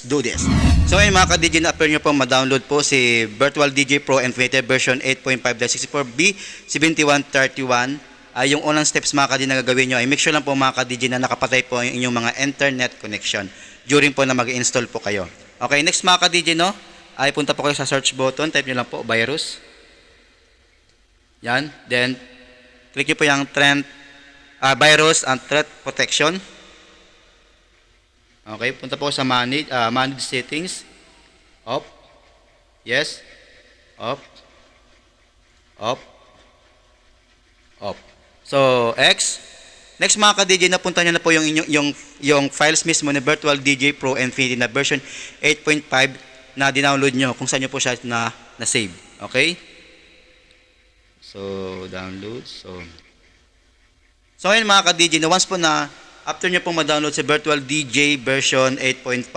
do this. So ngayon mga ka-DJ, na-appear nyo po ma-download po si Virtual DJ Pro Infinity version 8.5.64B 7131. Yung unang steps mga ka-DJ na gagawin nyo ay make sure lang po mga ka-DJ na nakapatay po yung inyong mga internet connection during po na mag-install po kayo. Okay, next mga ka-DJ, no, ay punta po kayo sa search button, type nyo lang po virus. Yan, then click nyo po yung virus and threat protection. Okay, punta po sa manage settings. Off. Yes. Off. Off. Off. So, X. Next mga ka-DJ, napunta nyo na po yung files mismo ni Virtual DJ Pro Infinity na version 8.5 na dinownload nyo kung saan nyo po siya na-save. Okay? So, download. So ngayon mga ka-DJ, na once po na after nyo pong ma-download si Virtual DJ version 8.5,